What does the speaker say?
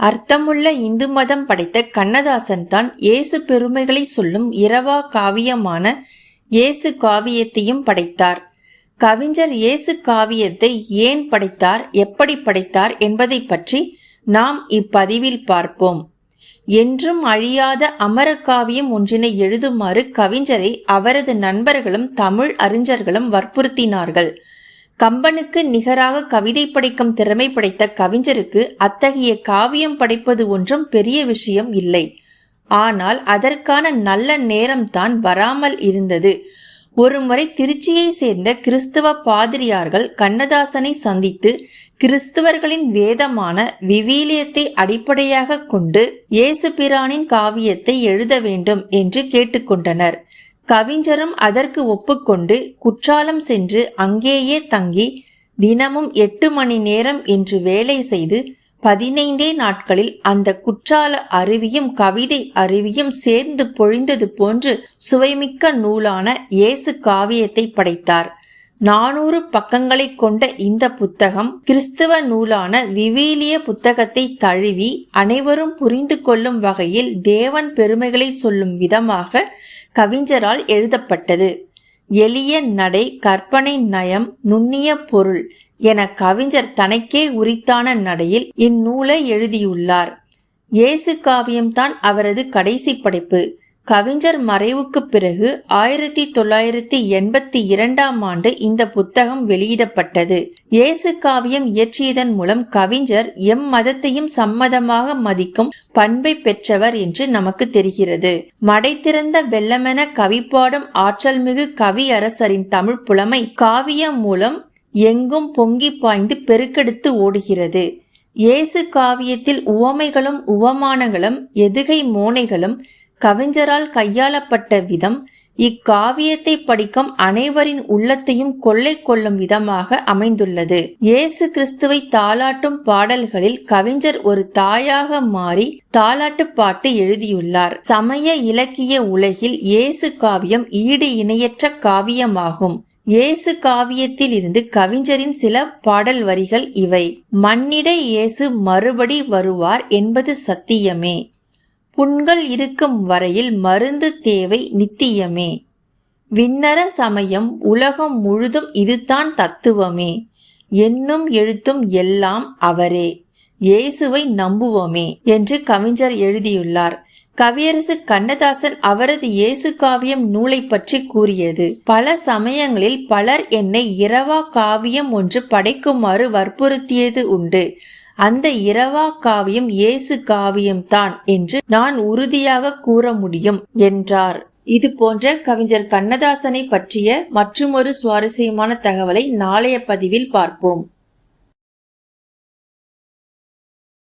அர்த்தமுள்ள இந்து மதம் படைத்த கண்ணதாசன் தான் இயேசு பெருமைகளை சொல்லும் இரவா காவியமான இயேசு காவியத்தையும் படைத்தார். கவிஞர் இயேசு காவியத்தை ஏன் படைத்தார், எப்படி படைத்தார் என்பதை பற்றி நாம் இப்பதிவில் பார்ப்போம். என்றும் அழியாத அமர காவியம் ஒன்றினை எழுதுமாறு கவிஞரை அவரது நண்பர்களும் தமிழ் அறிஞர்களும் வற்புறுத்தினார்கள். கம்பனுக்கு நிகராக கவிதை படைக்கும் திறமை படைத்த கவிஞருக்கு அத்தகைய காவியம் படைப்பது ஒன்றும் பெரிய விஷயம் இல்லை. ஆனால் அதற்கான நல்ல நேரம்தான் வராமல் இருந்தது. ஒருமுறை திருச்சியை சேர்ந்த கிறிஸ்தவ பாதிரியார்கள் கண்ணதாசனை சந்தித்து கிறிஸ்தவர்களின் வேதமான விவிலியத்தை அடிப்படையாக கொண்டு இயேசு பிரானின் காவியத்தை எழுத வேண்டும் என்று கேட்டுக்கொண்டனர். கவிஞரும் அதற்கு ஒப்புக்கொண்டு குற்றாலம் சென்று அங்கேயே தங்கி தினமும் 8 மணி நேரம் என்று வேலை செய்து 15 நாட்களில் அந்த குற்றால அருவியும் கவிதை அருவியும் சேர்ந்து பொழிந்தது போன்று சுவைமிக்க நூலான இயேசு காவியத்தை படைத்தார். 400 பக்கங்களை கொண்ட இந்த புத்தகம் கிறிஸ்தவ நூலான விவிலிய புத்தகத்தை தழுவி அனைவரும் புரிந்து கொள்ளும் வகையில் தேவன் பெருமைகளை சொல்லும் விதமாக கவிஞரால் எழுதப்பட்டது. எளிய நடை, கற்பனை நயம், நுண்ணிய பொருள் என கவிஞர் தனக்கே உரித்தான நடையில் இந்நூலை எழுதியுள்ளார். இயேசு காவியம்தான் அவரது கடைசி படைப்பு. கவிஞர் மறைவுக்கு பிறகு 1982ஆம் ஆண்டு இந்த புத்தகம் வெளியிடப்பட்டது. இயேசு காவியம் இயற்றியதன் மூலம் கவிஞர் மதத்தையும் சம்மதமாக மதிக்கும் பண்பை பெற்றவர் என்று நமக்கு தெரிகிறது. மடை திறந்த வெள்ளமென கவிப்பாடும் ஆற்றல்மிகு கவி அரசரின் தமிழ் புலமை காவியம் மூலம் எங்கும் பொங்கி பாய்ந்து பெருக்கெடுத்து ஓடுகிறது. இயேசு காவியத்தில் உவமைகளும் உவமானங்களும் எதுகை மோனைகளும் கவிஞரால் கையாளப்பட்ட விதம் இக்காவியத்தை படிக்கும் அனைவரின் உள்ளத்தையும் கொள்ளை கொள்ளும் விதமாக அமைந்துள்ளது. இயேசு கிறிஸ்துவை தாலாட்டும் பாடல்களில் கவிஞர் ஒரு தாயாக மாறி தாலாட்டு பாட்டு எழுதியுள்ளார். சமய இலக்கிய உலகில் இயேசு காவியம் ஈடு இணையற்ற காவியமாகும். இயேசு காவியத்தில் இருந்து கவிஞரின் சில பாடல் வரிகள் இவை. மண்ணிட இயேசு மறுபடி வருவார் என்பது சத்தியமே. புண்கள் இருக்கும் வரையில் மருந்து தேவை நித்தியமே. விண்ணர சமயம் உலகம் முழுதும் இதுதான் தத்துவமே. எண்ணும் எழுத்தும் எல்லாம் அவரே. இயேசுவை நம்புவோமே என்று கவிஞர் எழுதியுள்ளார். கவியரசு கண்ணதாசன் அவரது இயேசு காவியம் நூலை பற்றி கூறியது: பல சமயங்களில் பலர் என்னை இரவா காவியம் ஒன்று படைக்குமாறு வற்புறுத்தியது உண்டு. அந்த இரவா காவியம் இயேசு காவியம்தான் என்று நான் உறுதியாக கூற முடியும் என்றார். இது போன்ற கவிஞர் கண்ணதாசனை பற்றிய மற்றுமொரு சுவாரஸ்யமான தகவலை நாளைய பதிவில் பார்ப்போம்.